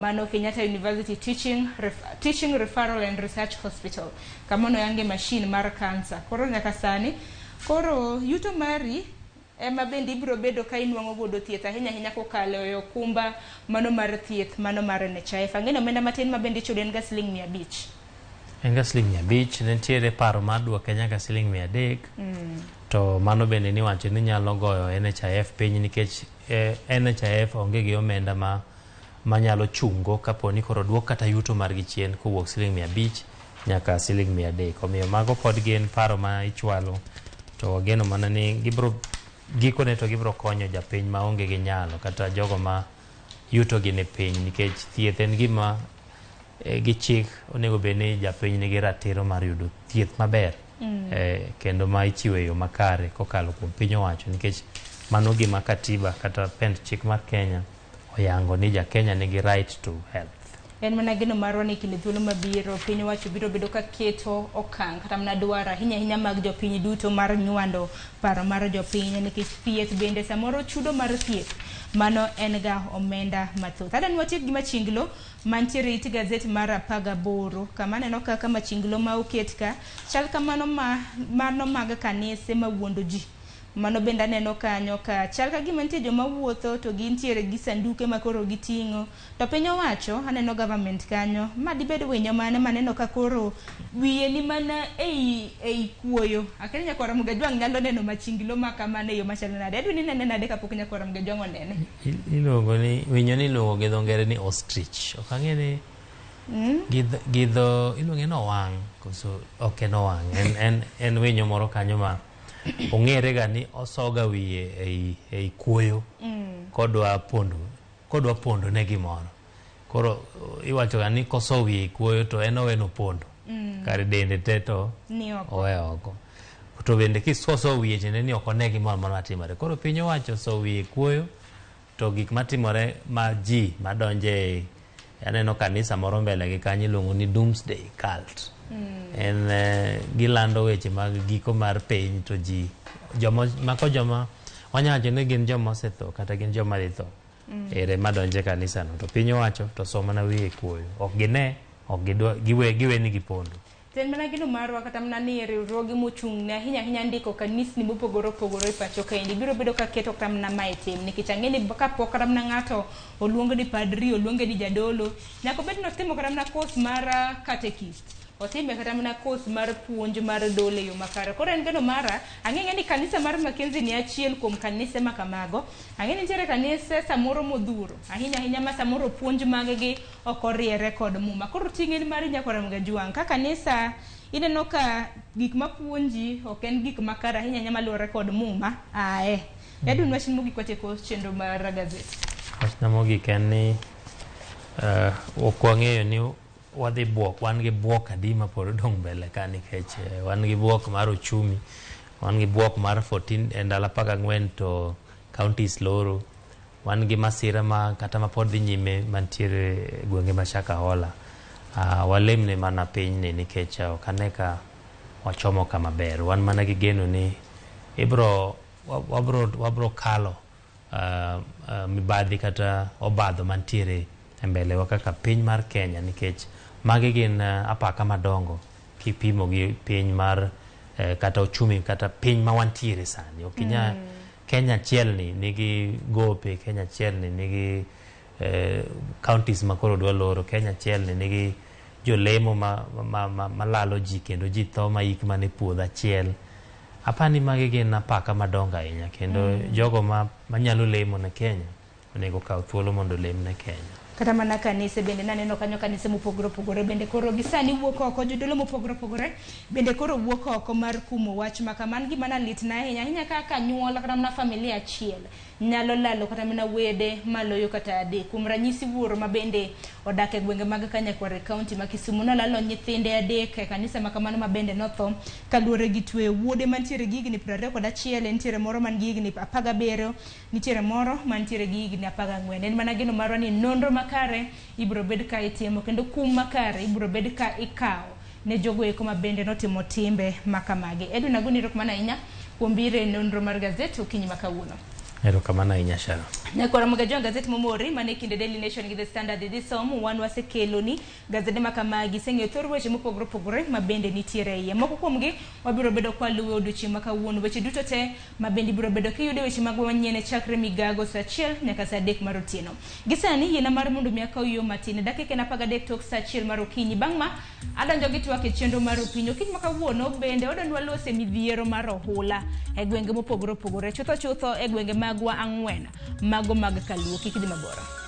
Mano Kenyatta University Teaching Referral and Research Hospital. Kamono yange machine mar cancer. Koro nyaka sani. Koro yuto mari ema bendi ibro bedo ka inwango godo thieth ahinya kokalo e okumba mano mar thieth mano mar NHIF. Ang'eno omenda matin ma bendi chulo en ga siling 500. En ga siling 500, nitiere paro mar duoke nyaka siling 300. To mano bende ni wacho ni nyalo goyo NHIF piny nikech NHIF onge gi omenda manyalo chungo kaponi koro duok kata yuto margi chien kowuok siling 500 nyaka siling 300. Omiyo mago pod gin paro ma ichwalo to wageno mana ni gikone to gibro konyo japiny ma onge gi nyalo kata jogo ma yuto gi ne piny nikech thieth en gima gi chik onego beni japiny nigi ratiro mar yudo thieth maber kendo ma ichiwo e yo makare kokalo kuom piny owacho nikech mano gima katiba kata pend chik mar Kenya oyango ni ja Kenya nigi right to health. En mana gino marwa ni kinde thuolo mabiro piny owacho biro bedo ka keto okang' kata mana dwaro ahinya mag jopiny duto mar nywando paro mar jopiny nikech thieth bende samoro chudo mar thieth mano en ga omenda mathoth. Adani watiek gi machinglo mantiere it gazet mar 18 kama neno kaka machinglo ma oket ka chal kamano mano mag kanise mawuondo ji. Mano benda neno kanyo ka chal ka gima nitie joma wuotho to gintiere gi sanduke ma koro giting'o to piny owacho aneno government kanyo ma dibed winyo mane maneno ka koro wiye ni mana ei kuoyo akere nyakora Mugajwang' nyalo neno machinglo ma kamane yo machalo nade adwi ni nene nade kapok nyakora Mugajwang' onene iluongo ni winyo ni luongo gi dho ngere ni ostrich ok ang'e ni gidho iluonge no wang' koso ok en wang' en winyo moro kanyo ma ong'ere ga ni osoga wiye ei kuoyo kodwa pondo ne gimoro koro iwacho ga ni koso wiye kuoyo to en oweno pondo kare dende te to owe oko to bende kisoso wiye chende ni ok one gimoro matimore koro piny owacho so wiye kuoyo to gik matimore ma ji madonje aneno kanisa moro mbele gi kanyo iluongo ni Doomsday Cult. En gilando weche mag giko mar piny to ji joma wanyawacho ni gin joma osetho kata gin joma ditho ere madonje kanisa no to piny owacho to somo na wiye kuoyo ok gine ok giwe ni gipondo. Ten mana gino marwa kata mana ni riwruoge mochung' ne ahinya ndiko kanisni mopogore e pacho kaendi biro bedo ka keto kata mana mae tim nikech ang'eni kapok kata mana ng'ato oluongo ni padri oluongo ni jadolo nyaka bed notimo kata mana course mar catechist otime kata mana course mar puonj mar dole yo makare koro en geno mara ang'e ni kanisa mar Mackenzie ni achiel kuom kanise ma kamago ang'e ni nitiere kanise samoro modhuro ahinya ma samoro puonj maggi ok oriere kod muma koro ting'e ni mar nyakora Mugajwang' ka kanisa ineno ka gik mapuonji ok en gik makare ahinya maluwore kod muma edun wach mogik watieko chenro mar gazet wach mogik en ni ok wang'eyo ni wadhi buok wan gi buok adi ma pod dong mbele ka nikech wan gi buok mar uchumi wan gi buok mar 14 ndala 14 to counties loro wan gi masira ma kata ma pod dhi nyime mantiere gwenge ma Shakahola walemne mana piny ni nikech okaneka wachomo kama ber wan mana gi geno ni wabro kalo mibadhi kata obadho mantiere mbele wa kaka piny mar Kenya nikech magi gin apaka madongo kipimo gi piny mar kata uchumi kata piny ma wantiere sani okinya Kenya chielni nigi gope Kenya chielni nigi counties makoro dwa loro Kenya chielni nigi jolemo malalo ji kendo ji tho maik mane puodho achiel apani magi gin apaka madongo ahinya kendo jogo manyalo lemo ne Kenya onego kaw thuolo mondo lem ne Kenya kata mana kanise bende naneno kanyo kanise mopogore bende koro gisani wuok oko jodolo mopogore bende koro wuok oko mar kumo wach makaman gima na lit na ahinya kaka nyuol kata mana familia achiel nyalo lalo kata mana wede maloyo kata adek kuom ranyisi wuoro ma bende odak e gwenge mag Kanyakware County ma Kisumu nolalo nyithinde adek e kanisa makamano ma bende notho kaluwore gi twe wuode mantiere gi higni 21 nitiere moro man gi higni 17 nitiere moro mantiere gi higni 14 en mana gino marwa ni nonro makare ibro bed ka itimo kendo kum makare ibro bed ka ikawo ne jogo eko ma bende notimo timbe makamagi. Edwin Aguni rok mana inya kuom bire nonro mar gazet okinyi makawuono. Erokamano ahinya Sharon. Nyakora magajon gazeti momori mane kinde Daily Nation gi The Standard dhi somo wan wasekeloni gazede makamagi seng'eyo thor weche mopogore opogore mabende nitiere iye. Moko kuomgi wabiro bedo kwa luwe odiochieng' ma kawuono weche duto te mabende biro bedo kiyude weche mag manyien chakre migago saa 1 nyaka saa 3 mar otieno. Gisani yiena mar mondo miaka uyo matin dakika na 13 tok saa 1 mar okinyi bang' ma adonjo gi twak e chenro mar opinyo kiny ma kawuono bende odonwa lose midhiero mar ohula e gwenge mopogore opogore chutho e gwenge magwa ang'wen mago mag Kaluo kik dhi maboro.